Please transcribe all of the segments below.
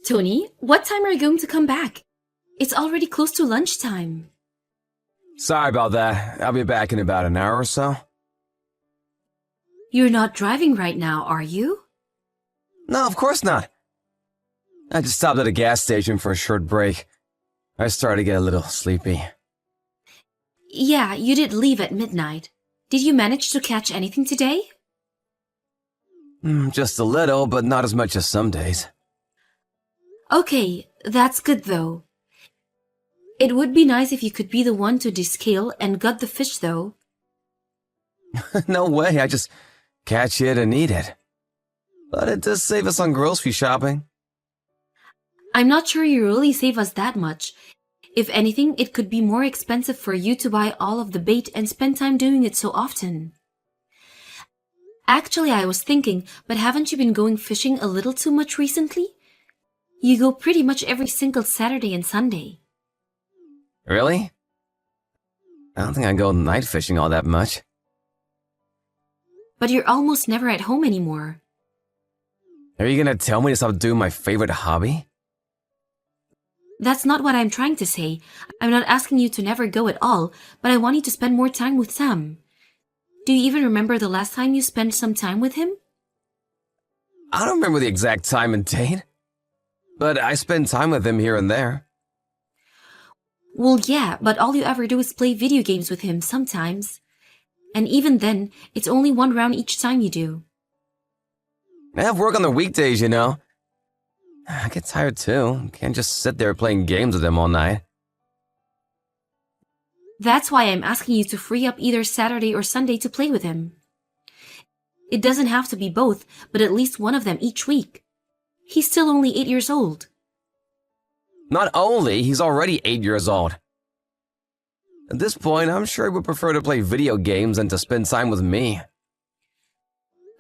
Tony, what time are you going to come back? It's already close to lunchtime. Sorry about that. I'll be back in about an hour or so. You're not driving right now, are you? No, of course not. I just stopped at a gas station for a short break. I started to get a little sleepy. Yeah, you did leave at midnight. Did you manage to catch anything today? Just a little, but not as much as some days. Okay, that's good though. It would be nice if you could be the one to descale and gut the fish though. No way, I just catch it and eat it. But it does save us on grocery shopping. I'm not sure you really save us that much. If anything, it could be more expensive for you to buy all of the bait and spend time doing it so often. Actually, I was thinking, but haven't you been going fishing a little too much recently? You go pretty much every single Saturday and Sunday. Really? I don't think I go night fishing all that much. But you're almost never at home anymore. Are you gonna tell me to stop doing my favorite hobby? That's not what I'm trying to say. I'm not asking you to never go at all, but I want you to spend more time with Sam. Do you even remember the last time you spent some time with him? I don't remember the exact time and date, but I spend time with him here and there. Well, yeah, but all you ever do is play video games with him sometimes. And even then, it's only one round each time you do. I have work on the weekdays, you know. I get tired too. Can't just sit there playing games with him all night. That's why I'm asking you to free up either Saturday or Sunday to play with him. It doesn't have to be both, but at least one of them each week. He's still only 8 years old. Not only, he's already 8 years old. At this point, I'm sure he would prefer to play video games than to spend time with me.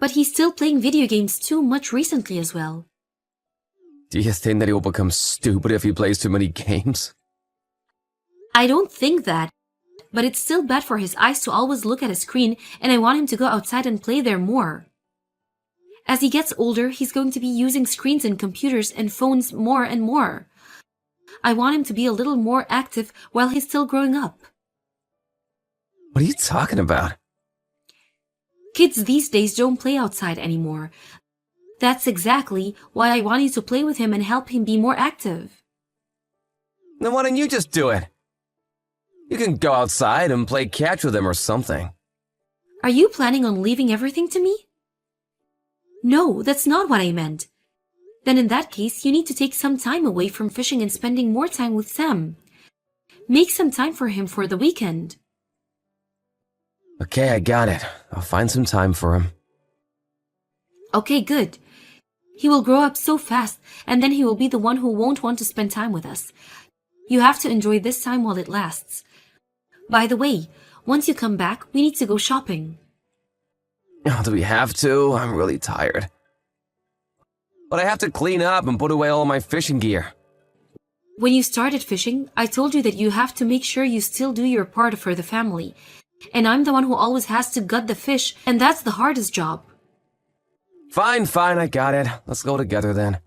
But he's still playing video games too much recently as well. Do you think that he will become stupid if he plays too many games? I don't think that, but it's still bad for his eyes to always look at a screen, and I want him to go outside and play there more. As he gets older, he's going to be using screens and computers and phones more and more. I want him to be a little more active while he's still growing up. What are you talking about? Kids these days don't play outside anymore. That's exactly why I want you to play with him and help him be more active. Then why don't you just do it? You can go outside and play catch with him or something. Are you planning on leaving everything to me? No, that's not what I meant. Then in that case, you need to take some time away from fishing and spending more time with Sam. Make some time for him for the weekend. Okay, I got it. I'll find some time for him. Okay, good. He will grow up so fast, and then he will be the one who won't want to spend time with us. You have to enjoy this time while it lasts. By the way, once you come back, we need to go shopping. Oh, do we have to? I'm really tired. But I have to clean up and put away all my fishing gear. When you started fishing, I told you that you have to make sure you still do your part for the family. And I'm the one who always has to gut the fish, and that's the hardest job. Fine, I got it. Let's go together then.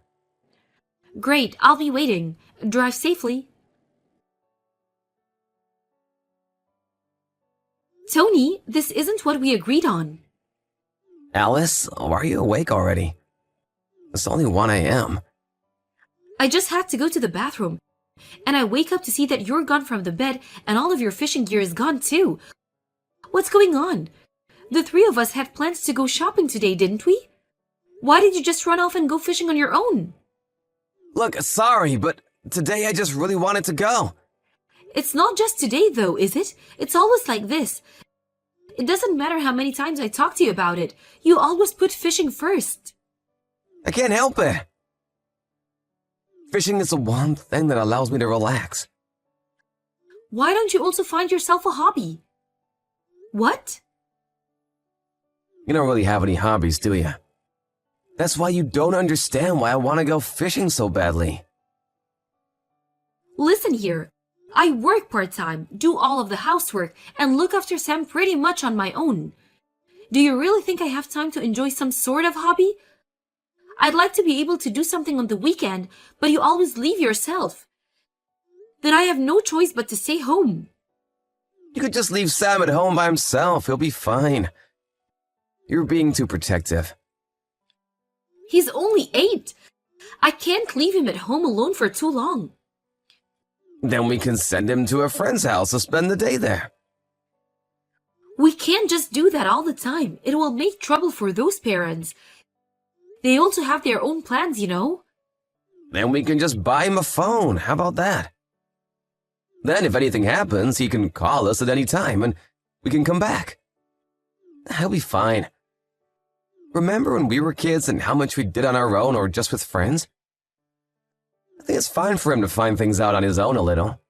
Great, I'll be waiting. Drive safely. Tony, this isn't what we agreed on. Alice, why are you awake already? It's only 1 a.m. I just had to go to the bathroom. And I wake up to see that you're gone from the bed and all of your fishing gear is gone too. What's going on? The three of us had plans to go shopping today, didn't we? Why did you just run off and go fishing on your own? Look, sorry, but today I just really wanted to go. It's not just today though, is it? It's always like this. It doesn't matter how many times I talk to you about it. You always put fishing first. I can't help it. Fishing is the one thing that allows me to relax. Why don't you also find yourself a hobby? What? You don't really have any hobbies, do you? That's why you don't understand why I want to go fishing so badly. Listen here. I work part-time, do all of the housework, and look after Sam pretty much on my own. Do you really think I have time to enjoy some sort of hobby? I'd like to be able to do something on the weekend, but you always leave yourself. Then I have no choice but to stay home. You could just leave Sam at home by himself. He'll be fine. You're being too protective. He's only 8. I can't leave him at home alone for too long. Then we can send him to a friend's house to spend the day there. We can't just do that all the time. It will make trouble for those parents. They also have their own plans, you know. Then we can just buy him a phone. How about that? Then if anything happens, he can call us at any time and we can come back. He'll be fine. Remember when we were kids and how much we did on our own or just with friends? I think it's fine for him to find things out on his own a little.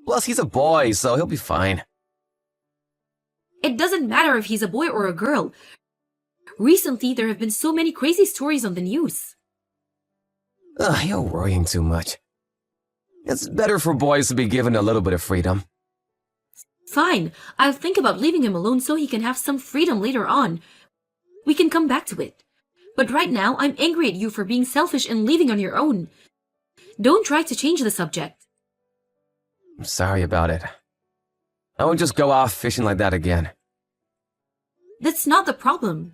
Plus, he's a boy, so he'll be fine. It doesn't matter if he's a boy or a girl. Recently, there have been so many crazy stories on the news. You're worrying too much. It's better for boys to be given a little bit of freedom. Fine, I'll think about leaving him alone so he can have some freedom later on. We can come back to it. But right now, I'm angry at you for being selfish and leaving on your own. Don't try to change the subject. I'm sorry about it. I won't just go off fishing like that again. That's not the problem.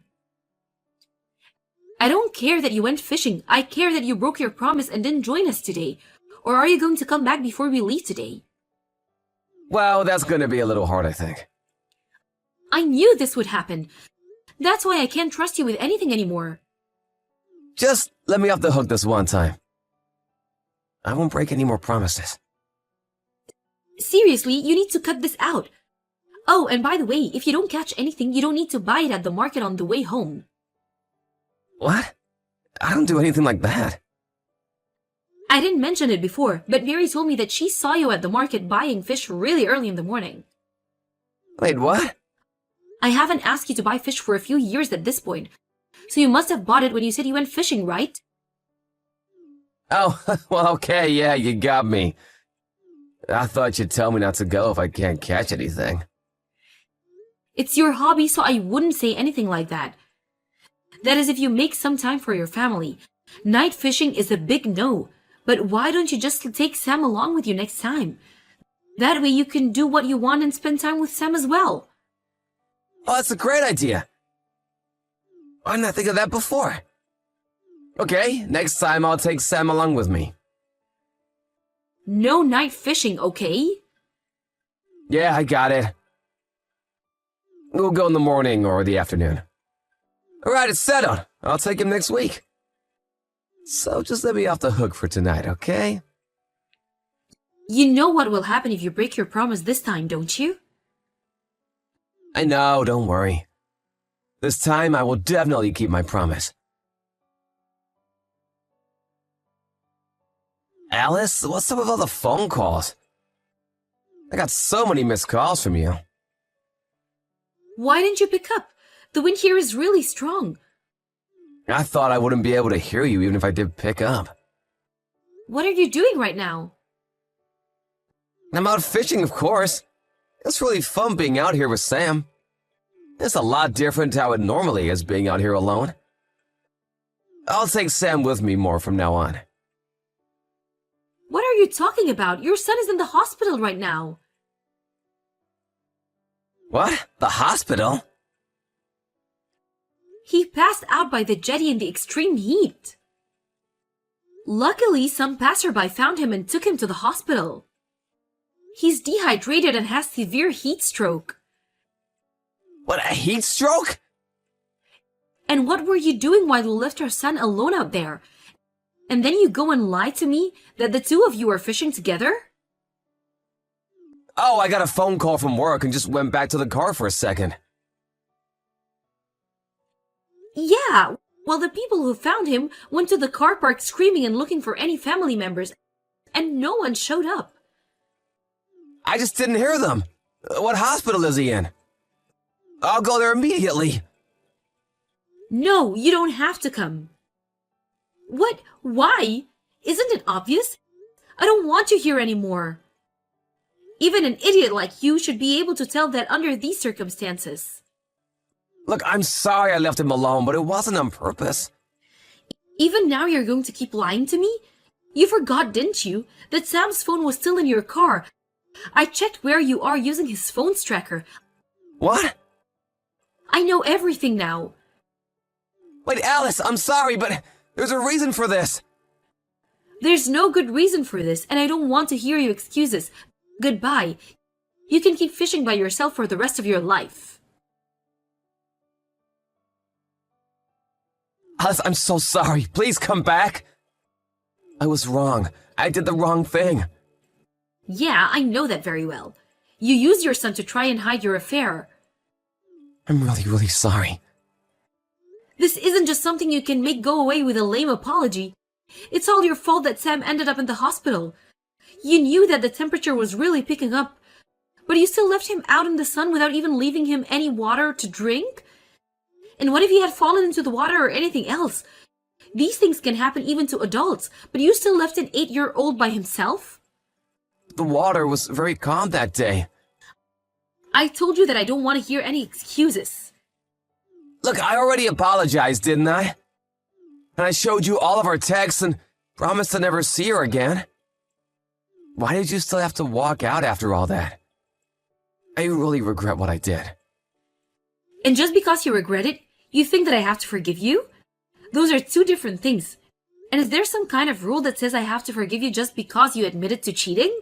I don't care that you went fishing. I care that you broke your promise and didn't join us today. Or are you going to come back before we leave today? Well, that's gonna be a little hard, I think. I knew this would happen. That's why I can't trust you with anything anymore. Just let me off the hook this one time. I won't break any more promises. Seriously, you need to cut this out. Oh, and by the way, if you don't catch anything, you don't need to buy it at the market on the way home. What? I don't do anything like that. I didn't mention it before, but Mary told me that she saw you at the market buying fish really early in the morning. Wait, what? I haven't asked you to buy fish for a few years at this point, so you must have bought it when you said you went fishing, right? Oh, well, okay, yeah, you got me. I thought you'd tell me not to go if I can't catch anything. It's your hobby, so I wouldn't say anything like that. That is if you make some time for your family. Night fishing is a big no, but why don't you just take Sam along with you next time? That way you can do what you want and spend time with Sam as well. Oh, that's a great idea. Why didn't I think of that before? Okay, next time I'll take Sam along with me. No night fishing, okay? Yeah, I got it. We'll go in the morning or the afternoon. Alright, it's settled. I'll take him next week. So just let me off the hook for tonight, okay? You know what will happen if you break your promise this time, don't you? I know, don't worry. This time I will definitely keep my promise. Alice, what's up with all the phone calls? I got so many missed calls from you. Why didn't you pick up? The wind here is really strong. I thought I wouldn't be able to hear you even if I did pick up. What are you doing right now? I'm out fishing, of course. It's really fun being out here with Sam. It's a lot different to how it normally is being out here alone. I'll take Sam with me more from now on. What are you talking about? Your son is in the hospital right now. What? The hospital? He passed out by the jetty in the extreme heat. Luckily, some passerby found him and took him to the hospital. He's dehydrated and has severe heat stroke. What, a heat stroke? And what were you doing while you left our son alone out there? And then you go and lie to me that the two of you are fishing together? Oh, I got a phone call from work and just went back to the car for a second. Yeah, well, the people who found him went to the car park screaming and looking for any family members, and no one showed up. I just didn't hear them. What hospital is he in? I'll go there immediately. No, you don't have to come. What? Why? Isn't it obvious? I don't want you here anymore. Even an idiot like you should be able to tell that under these circumstances. Look, I'm sorry I left him alone, but it wasn't on purpose. Even now you're going to keep lying to me? You forgot, didn't you, that Sam's phone was still in your car? I checked where you are using his phone's tracker. What? I know everything now. Wait, Alice, I'm sorry, but there's a reason for this. There's no good reason for this, and I don't want to hear your excuses. Goodbye. You can keep fishing by yourself for the rest of your life. Alice, I'm so sorry. Please come back. I was wrong. I did the wrong thing. Yeah, I know that very well. You used your son to try and hide your affair. I'm really, really sorry. This isn't just something you can make go away with a lame apology. It's all your fault that Sam ended up in the hospital. You knew that the temperature was really picking up, but you still left him out in the sun without even leaving him any water to drink? And what if he had fallen into the water or anything else? These things can happen even to adults, but you still left an 8-year-old by himself? The water was very calm that day. I told you that I don't want to hear any excuses. Look, I already apologized, didn't I? And I showed you all of our texts and promised to never see her again. Why did you still have to walk out after all that? I really regret what I did. And just because you regret it, you think that I have to forgive you? Those are two different things. And is there some kind of rule that says I have to forgive you just because you admitted to cheating?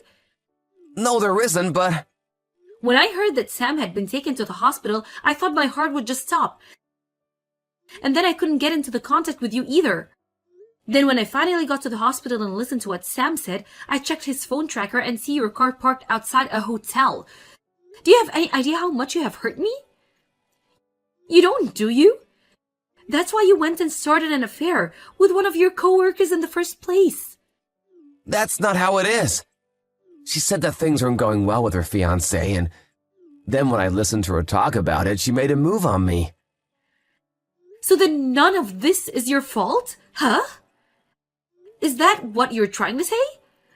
No, there isn't, but... When I heard that Sam had been taken to the hospital, I thought my heart would just stop. And then I couldn't get into the contact with you either. Then when I finally got to the hospital and listened to what Sam said, I checked his phone tracker and see your car parked outside a hotel. Do you have any idea how much you have hurt me? You don't, do you? That's why you went and started an affair with one of your co-workers in the first place. That's not how it is. She said that things weren't going well with her fiancé, and then when I listened to her talk about it, she made a move on me. So then none of this is your fault? Huh? Is that what you're trying to say?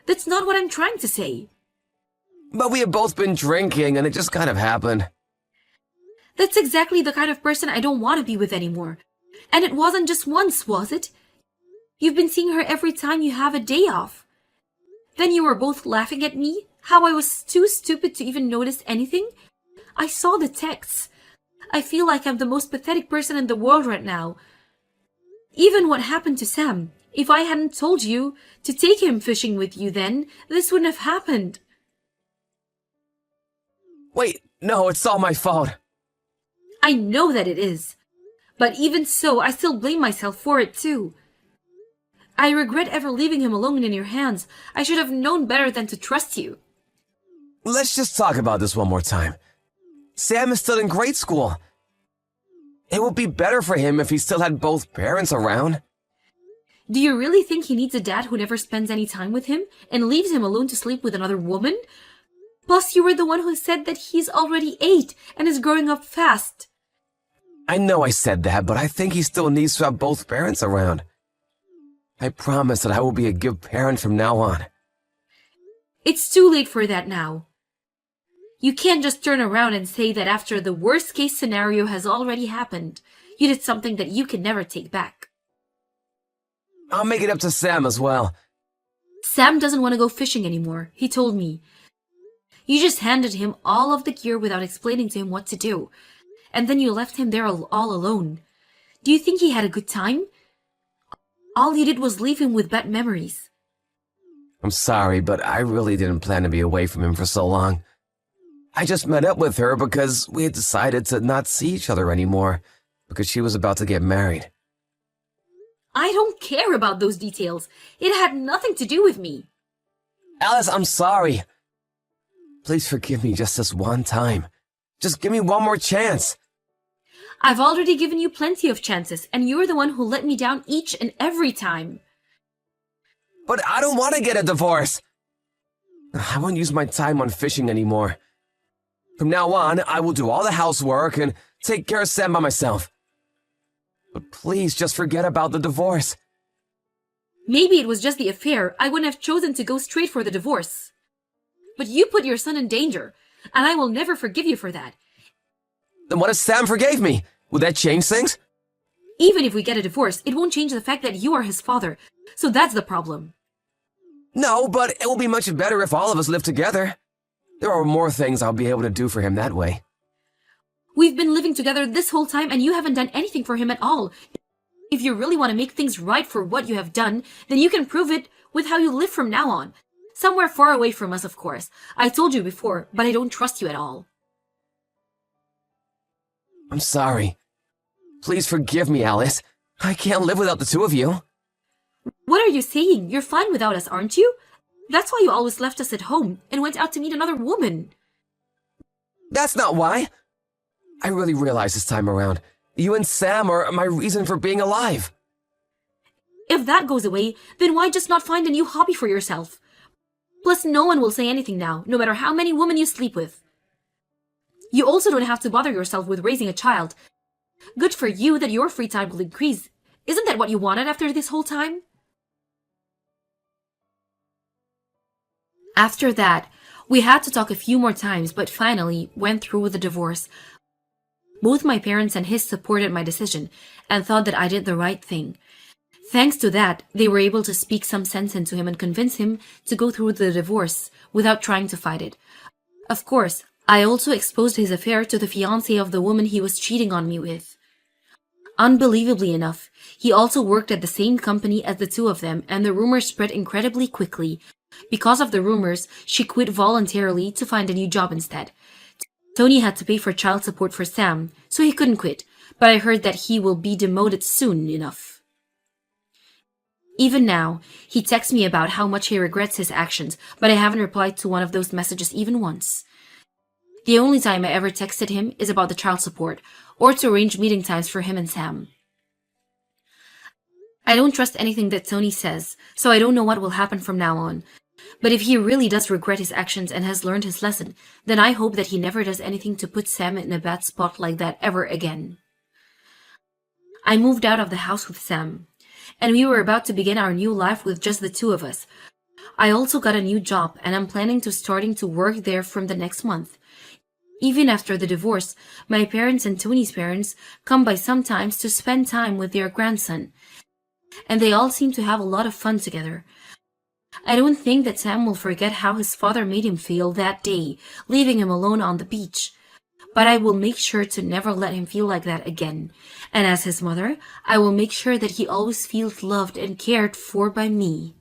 That's not what I'm trying to say. But we had both been drinking, and it just kind of happened. That's exactly the kind of person I don't want to be with anymore. And it wasn't just once, was it? You've been seeing her every time you have a day off. Then you were both laughing at me, how I was too stupid to even notice anything. I saw the texts. I feel like I'm the most pathetic person in the world right now. Even what happened to Sam, if I hadn't told you to take him fishing with you then, this wouldn't have happened. Wait, no, it's all my fault. I know that it is. But even so, I still blame myself for it too. I regret ever leaving him alone in your hands. I should have known better than to trust you. Let's just talk about this one more time. Sam is still in grade school. It would be better for him if he still had both parents around. Do you really think he needs a dad who never spends any time with him and leaves him alone to sleep with another woman? Plus, you were the one who said that he's already 8 and is growing up fast. I know I said that, but I think he still needs to have both parents around. I promise that I will be a good parent from now on. It's too late for that now. You can't just turn around and say that after the worst case scenario has already happened, you did something that you can never take back. I'll make it up to Sam as well. Sam doesn't want to go fishing anymore, he told me. You just handed him all of the gear without explaining to him what to do. And then you left him there all alone. Do you think he had a good time? All you did was leave him with bad memories. I'm sorry, but I really didn't plan to be away from him for so long. I just met up with her because we had decided to not see each other anymore because she was about to get married. I don't care about those details. It had nothing to do with me. Alice, I'm sorry. Please forgive me just this one time. Just give me one more chance. I've already given you plenty of chances, and you're the one who let me down each and every time. But I don't want to get a divorce. I won't use my time on fishing anymore. From now on, I will do all the housework and take care of Sam by myself. But please just forget about the divorce. Maybe it was just the affair. I wouldn't have chosen to go straight for the divorce. But you put your son in danger, and I will never forgive you for that. Then what if Sam forgave me? Would that change things? Even if we get a divorce, it won't change the fact that you are his father. So that's the problem. No, but it will be much better if all of us live together. There are more things I'll be able to do for him that way. We've been living together this whole time and you haven't done anything for him at all. If you really want to make things right for what you have done, then you can prove it with how you live from now on. Somewhere far away from us, of course. I told you before, but I don't trust you at all. I'm sorry. Please forgive me, Alice. I can't live without the two of you. What are you saying? You're fine without us, aren't you? That's why you always left us at home and went out to meet another woman. That's not why. I really realize this time around, you and Sam are my reason for being alive. If that goes away, then why just not find a new hobby for yourself? Plus, no one will say anything now, no matter how many women you sleep with. You also don't have to bother yourself with raising a child. Good for you that your free time will increase. Isn't that what you wanted after this whole time? After that, we had to talk a few more times, but finally went through with the divorce. Both my parents and his supported my decision and thought that I did the right thing. Thanks to that, they were able to speak some sense into him and convince him to go through with the divorce without trying to fight it. Of course, I also exposed his affair to the fiancée of the woman he was cheating on me with. Unbelievably enough, he also worked at the same company as the two of them, and the rumors spread incredibly quickly. Because of the rumors, she quit voluntarily to find a new job instead. Tony had to pay for child support for Sam, so he couldn't quit, but I heard that he will be demoted soon enough. Even now, he texts me about how much he regrets his actions, but I haven't replied to one of those messages even once. The only time I ever texted him is about the child support, or to arrange meeting times for him and Sam. I don't trust anything that Tony says, so I don't know what will happen from now on. But if he really does regret his actions and has learned his lesson, then I hope that he never does anything to put Sam in a bad spot like that ever again. I moved out of the house with Sam, and we were about to begin our new life with just the two of us. I also got a new job, and I'm planning to starting to work there from the next month. Even after the divorce, my parents and Tony's parents come by sometimes to spend time with their grandson, and they all seem to have a lot of fun together. I don't think that Sam will forget how his father made him feel that day, leaving him alone on the beach. But I will make sure to never let him feel like that again. And as his mother, I will make sure that he always feels loved and cared for by me.